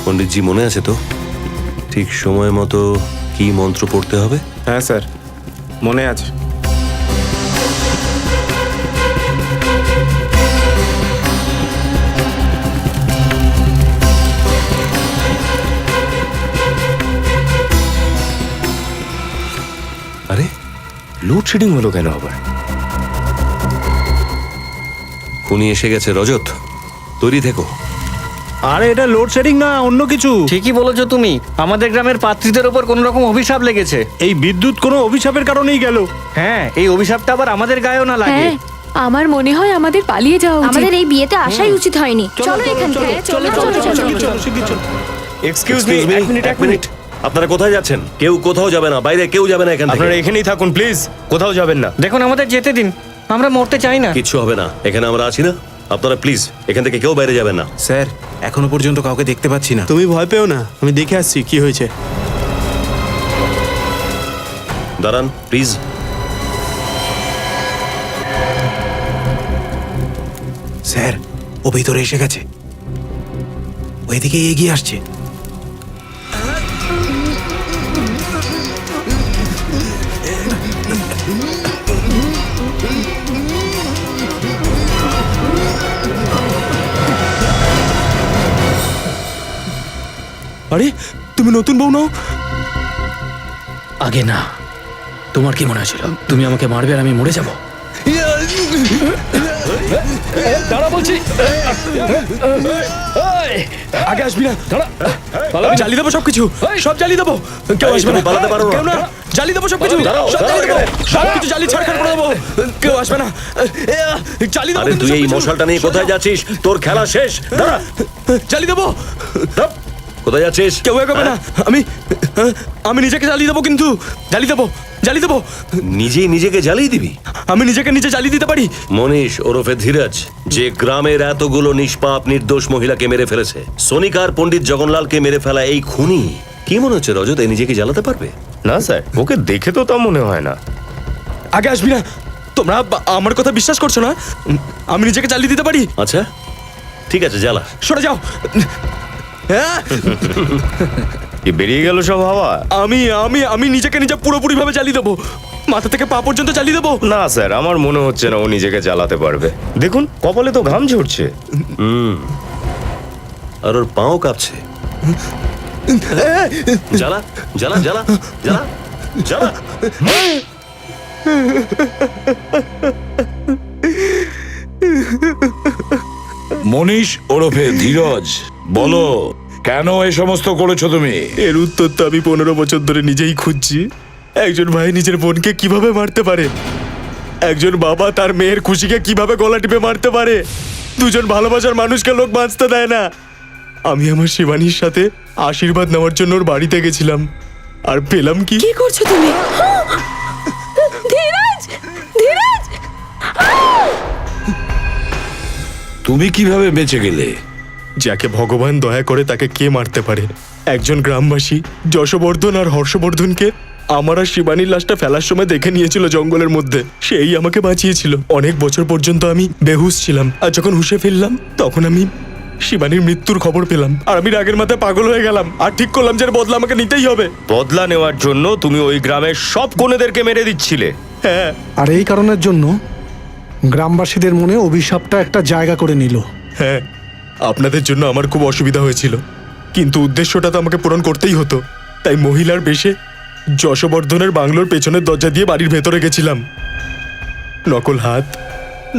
পণ্ডিতজি মনে আছে তো ঠিক সময় মতো কি মন্ত্র পড়তে হবে? হ্যাঁ স্যার, মনে আছে। আরে লোডশেডিং হলো কেন আবার? খুনি এসে গেছে রজত, তৈরি থেকো। আরে এটা লোডশেডিং না, অন্য কিছু। ঠিকই বলেছো তুমি, আমাদের গ্রামের পাত্রীদের ওপর কোনো রকম অভিশাপ লেগেছে। এই বিদ্যুৎ কোনো অভিশাপের কারণেই গেল। হ্যাঁ, এই অভিশাপটা আবার আমাদের গায়েও না লাগে। হ্যাঁ, আমার মনে হয় আমাদের পালিয়ে যাওয়া উচিত। আমাদের এই বিয়েতে আসাই উচিত হয়নি। চলো এখান থেকে, চলো চলো চলো। এক্সকিউজ Excuse me, এক মিনিট। আপনারা কোথায় যাচ্ছেন? কেউ কোথাও যাবে না, বাইরে কেউ যাবে না এখান থেকে। আপনারা এখানেই থাকুন প্লিজ, কোথাও যাবেন না। দেখুন, আমাদের যেতে দিন, আমরা মরতে চাই না। কিচ্ছু হবে না, এখানে আমরা আছি না। আপনারা প্লিজ এখান থেকে কেউ বাইরে যাবেন না। স্যার, এখনো পর্যন্ত কাউকে দেখতে পাচ্ছি না। তুমি ভয় পেও না, আমি দেখে আসছি কি হয়েছে। দাঁড়ান প্লিজ। স্যার, ও ভিতরে এসে গেছে, ওইদিকে এগিয়ে আসছে। আরে, তুমি নতুন বউ নাও? আগে না, তোমার কি মনে হয়েছিল তুমি আমাকে মারবে আর আমি মরে যাব? দাঁড়া বলছি, আগে আসবি না, জ্বালিয়ে দেবো সবকিছু, সব জ্বালিয়ে দেবো। কেউ আসবে না, পালাতে পারো না। কেউ না, জ্বালিয়ে দেবো সবকিছু, সব জ্বালিয়ে দেবো, সবকিছু জ্বালিয়ে ছাড়খাড় করে দেবো। কেউ আসবে না, জ্বালিয়ে দেবো। আরে কিন্তু তুই এই সবকিছু। মশালটা নিয়ে কোথায় যাচ্ছিস? তোর খেলা শেষ। দাঁড়া, জ্বালিয়ে দেবো। কোথায় যাচ্ছিস? কেউ এগোবে না, আমি নিজেকে জ্বালিয়ে দেবো, কিন্তু জ্বালিয়ে দেবো, জ্বালিয়ে দেবো। নিজেই নিজেকে জ্বালিয়ে দিবি? আমি নিজেকে নিজে জ্বালিয়ে দিতে পারি। মনীষ ওরফে ধীরজ, যে গ্রামের এতগুলো নিষ্পাপ নির্দোষ মহিলাকে মেরে ফেলেছে, সোনিকার পণ্ডিত জগনলালকে মেরে ফেলা এই খুনি, কি মনে হচ্ছে রজত এ নিজেকে জ্বালাতে পারবে? না স্যার, ওকে দেখে তো তা মনে হয় না। আগে আসবি না, তোমরা আমার কথা বিশ্বাস করছো না? আমি নিজেকে জ্বালিয়ে দিতে পারি। আচ্ছা ঠিক আছে, জ্বালা। সরে যাও। হ্যাঁ, কি বেরিয়ে গেল সব হাওয়া? আমি আমি আমি নিজেকে নিজে পুরোপুরি ভাবে জ্বালিয়ে দেবো, মাথা থেকে পা পর্যন্ত জ্বালিয়ে দেবো। না স্যার, আমার মনে হচ্ছে না ও নিজেকে জ্বালাতে পারবে। দেখুন, কপালে তো ঘাম ঝরছে। আর ওর পাও কাঁপছে। জ্বালা জ্বালা জ্বালা জ্বালা জ্বালা। মনীষ ওরফে ধীরজ, বলো কেন এই সমস্ত করেছো তুমি? এর উত্তর তো আমি 15 বছর ধরে নিজেই খুঁজছি। একজন ভাই নিজের বোনকে কিভাবে মারতে পারে? একজন বাবা তার মেয়ের খুশিকে কিভাবে গলা টিপে মারতে পারে? দুজন ভালোবাসার মানুষকে লোক বাঁচতে দেয় না। আমি আমার শিবানীর সাথে আশীর্বাদ নেওয়ার জন্য ওর বাড়িতে গেছিলাম, আর পেলাম কি? কি করছো তুমি? ধীরজ, ধীরজ! তুমি কিভাবে বেঁচে গেলে? যাকে ভগবান দয়া করে তাকে কে মারতে পারে? একজন গ্রামবাসী যশবর্ধন আর হর্ষবর্ধনকে আমার আর শিবানীর লাশটা ফেলার সময় দেখে নিয়েছিল জঙ্গলের মধ্যে। সেই আমাকে বাঁচিয়েছিল। অনেক বছর পর্যন্ত আমি বেহুশ ছিলাম, আর যখন হুঁশে ফিরলাম তখন আমি শিবানীর মৃত্যুর খবর পেলাম, আর আমি রাগের মাথায় পাগল হয়ে গেলাম, আর ঠিক করলাম যে এর বদলা আমাকে নিতেই হবে। বদলা নেওয়ার জন্য তুমি ওই গ্রামের সব কনেদেরকে মেরে দিচ্ছিলে? হ্যাঁ, আর এই কারণের জন্য গ্রামবাসীদের মনে অভিশাপটা একটা জায়গা করে নিল। হ্যাঁ, আপনাদের জন্য আমার খুব অসুবিধা হয়েছিল, কিন্তু উদ্দেশ্যটা তো আমাকে পূরণ করতেই হতো। তাই মহিলার বেশে যশবর্ধনের বাংলোর পেছনের দরজা দিয়ে বাড়ির ভেতরে গেছিলাম। নকল হাত,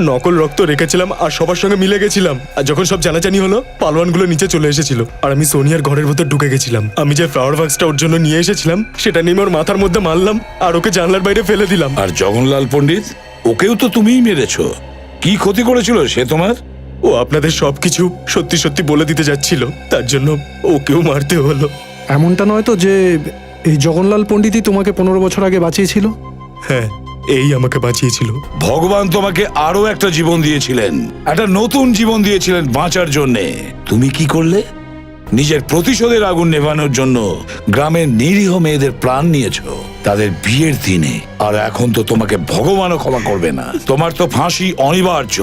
নকল রক্ত রেখেছিলাম, আর সবার সঙ্গে মিলে গেছিলাম। আর যখন সব জানাজানি হলো, পালোয়ানগুলো নিচে চলে এসেছিল, আর আমি সোনিয়ার ঘরের ভেতর ঢুকে গেছিলাম। আমি যে ফ্লাওয়ার বাক্সটা ওর জন্য নিয়ে এসেছিলাম সেটা নিয়ে ওর মাথার মধ্যে মারলাম, আর ওকে জানলার বাইরে ফেলে দিলাম। আর জগনলাল পণ্ডিত, ওকেও তো তুমিই মেরেছো। কি ক্ষতি করেছিল সে তোমার? ও আপনাদের সবকিছু সত্যি সত্যি বলে দিতে যাচ্ছিল, তার জন্য ওকেও মারতে হলো। এমনটা নয় তো যে এই জগনলাল পণ্ডিতই তোমাকে 15 বছর আগে বাঁচিয়েছিল? হ্যাঁ, এই আমাকে বাঁচিয়েছিল। ভগবান তোমাকে আরো একটা জীবন দিয়েছিলেন, একটা নতুন জীবন দিয়েছিলেন বাঁচার জন্যে। তুমি কি করলে? নিজের প্রতিশোধের আগুন নেভানোর জন্য গ্রামের নিরীহ মেয়েদের প্রাণ নিয়েছো তাদের বিয়ের দিনে। আর এখন তো তোমাকে ভগবানও ক্ষমা করবে না, তোমার তো ফাঁসি অনিবার্য।